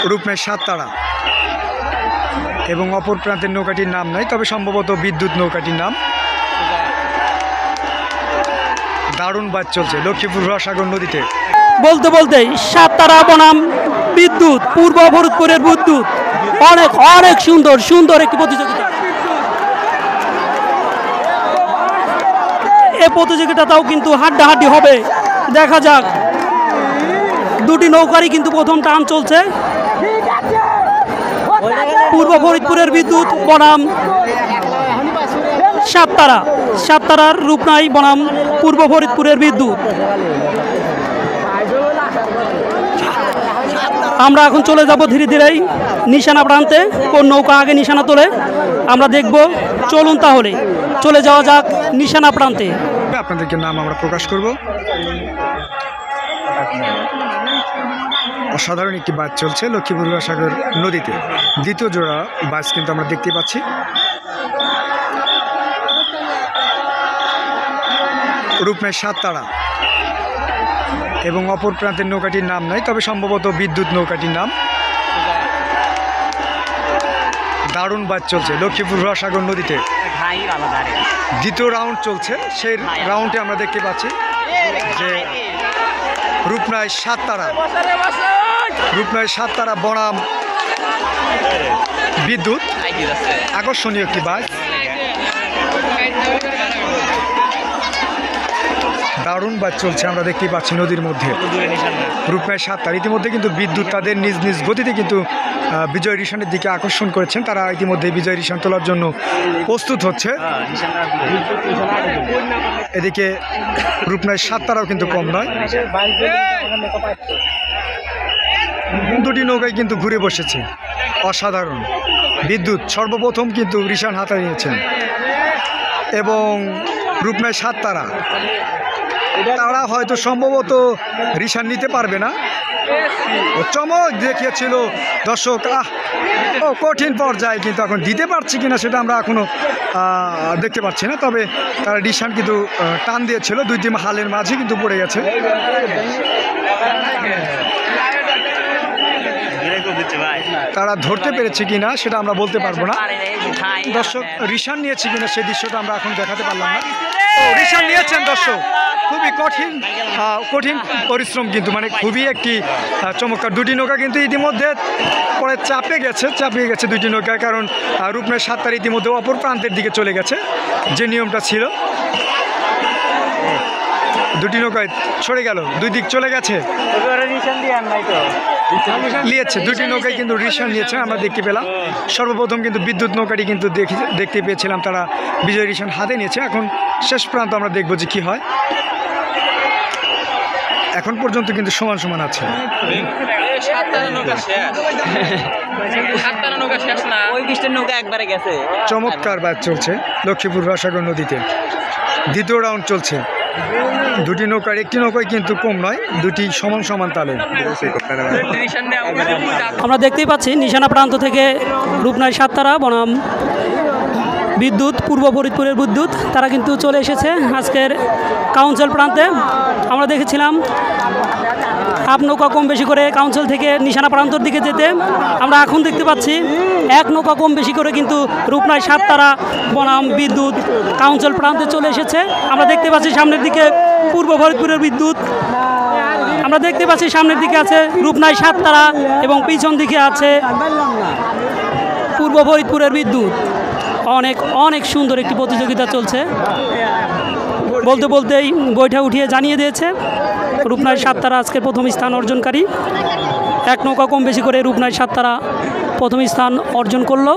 রূপনায় সাততারা এবং অপর প্রান্তের নৌকাটির নাম নাই, তবে সম্ভবত বিদ্যুৎ নৌকাটির নাম। দারুণ বাজ চলছে লক্ষ্মীপুর রসাগর নদীতে। বলতে বলতে সাততারা বনাম বিদ্যুৎ, পূর্ব ফরিদপুরের বিদ্যুৎ, অনেক অনেক সুন্দর সুন্দর একটি প্রতিযোগিতা। এই প্রতিযোগিতাটাও কিন্তু হাড্ডাহাড্ডি হবে, দেখা যাক। দুটি নৌকারই কিন্তু প্রথম টান চলছে। পূর্ব ফরিদপুরের বিদ্যুৎ বনাম সাততারা, সাততারার রূপনাই বনাম পূর্ব ফরিদপুরের বিদ্যুৎ। আমরা এখন চলে যাব ধীরে ধীরেই নিশানা প্রান্তে। কোন নৌকা আগে নিশানা তোলে আমরা দেখব। চলুন তাহলে চলে যাওয়া যাক নিশানা প্রান্তে। আপনাদেরকে নাম আমরা প্রকাশ করব। অসাধারণ একটি বাজ চলছে লক্ষ্মীপুর রসাগর নদীতে। দ্বিতীয় জোড়া বাজ কিন্তু আমরা দেখতে পাচ্ছি। রূপনায় সাততারা এবং অপর প্রান্তের নৌকাটির নাম নাই, তবে সম্ভবত বিদ্যুৎ নৌকাটির নাম। দারুণ বাজ চলছে লক্ষ্মীপুর রসাগর নদীতে। দ্বিতীয় রাউন্ড চলছে, সেই রাউন্ডে আমরা দেখতে পাচ্ছি যে রূপনায় সাততারা বনাম বিদ্যুৎ। আকর্ষণীয় একটি বাজ, দারুণ বাজ চলছে আমরা দেখতেই পাচ্ছি নদীর মধ্যে। রূপনায় সাততারা ইতিমধ্যে কিন্তু বিদ্যুৎ তাদের নিজ নিজ গতিতে কিন্তু বিজয় রিশানের দিকে আকর্ষণ করেছেন। তারা ইতিমধ্যে বিজয় রিশান তোলার জন্য প্রস্তুত হচ্ছে। এদিকে রূপনায় সাততারাও কিন্তু কম নয়। দুটি নৌকায় কিন্তু ঘুরে বসেছে, অসাধারণ। বিদ্যুৎ সর্বপ্রথম কিন্তু রিশান হাতে নিয়েছেন এবং রূপনায় সাততারা তারা হয়তো সম্ভবত রিশান নিতে পারবে না। চমক দেখিয়েছিল দর্শক। কঠিন পর্যায়ে কিন্তু এখন দিতে পারছি কিনা সেটা আমরা এখনো দেখতে পাচ্ছি না, তবে তারা রিশান কিন্তু টান দিয়েছিল। দুইটি হালের মাঝে কিন্তু পড়ে গেছে। তারা ধরতে পেরেছে কিনা সেটা আমরা বলতে পারবো না। দর্শক রিশান নিয়েছে কিনা সেই দৃশ্যটা আমরা এখন দেখাতে পারলাম না। রিশান নিয়েছেন দর্শক, খুবই কঠিন পরিশ্রম কিন্তু, মানে খুবই একটি চমৎকার। দুটি নৌকা কিন্তু ইতিমধ্যে পরে চাপিয়ে গেছে দুটি নৌকায়, কারণ রূপনায় সাততারা ইতিমধ্যে অপর প্রান্তের দিকে চলে গেছে যে নিয়মটা ছিল। দুটি নৌকায় সরে গেল, দুই দিক চলে গেছে, নিয়েছে দুটি নৌকায় কিন্তু রিশান নিয়েছে আমরা দেখতে পেলাম। সর্বপ্রথম কিন্তু বিদ্যুৎ নৌকাটি কিন্তু দেখতে পেয়েছিলাম তারা বিজয় রিশান হাতে নিয়েছে। এখন শেষ প্রান্ত আমরা দেখব যে কী হয়। এখন পর্যন্ত কিন্তু সমান সমান আছে। চমৎকার বাজ চলছে লক্ষ্মীপুর রসাগর নদীতে। দ্বিতীয় রাউন্ড চলছে। দুটি নৌকার একটি নৌকায় কিন্তু কম নয়, দুটি সমান সমান তালে। আমরা দেখতেই পাচ্ছি নিশানা প্রান্ত থেকে রূপনায় সাততারা বনাম বিদ্যুৎ, পূর্ব ফরিদপুরের বিদ্যুৎ, তারা কিন্তু চলে এসেছে আজকের কাউন্সিল প্রান্তে। আমরা দেখেছিলাম হাফ নৌকা কম বেশি করে কাউন্সিল থেকে নিশানা প্রান্তর দিকে যেতে। আমরা এখন দেখতে পাচ্ছি এক নৌকা কম বেশি করে কিন্তু রূপনায় সাততারা বনাম বিদ্যুৎ কাউন্সিল প্রান্তে চলে এসেছে। আমরা দেখতে পাচ্ছি সামনের দিকে পূর্ব ফরিদপুরের বিদ্যুৎ, আমরা দেখতে পাচ্ছি সামনের দিকে আছে রূপনায় সাততারা এবং পিছন দিকে আছে পূর্ব ফরিদপুরের বিদ্যুৎ। অনেক অনেক সুন্দর একটি প্রতিযোগিতা চলছে। বলতে বলতেই বইটা উঠিয়ে জানিয়ে দিয়েছে রূপনায় সাততারা আজকে প্রথম স্থান অর্জনকারী। এক নৌকা কম বেশি করে রূপনায় সাততারা প্রথম স্থান অর্জন করলো।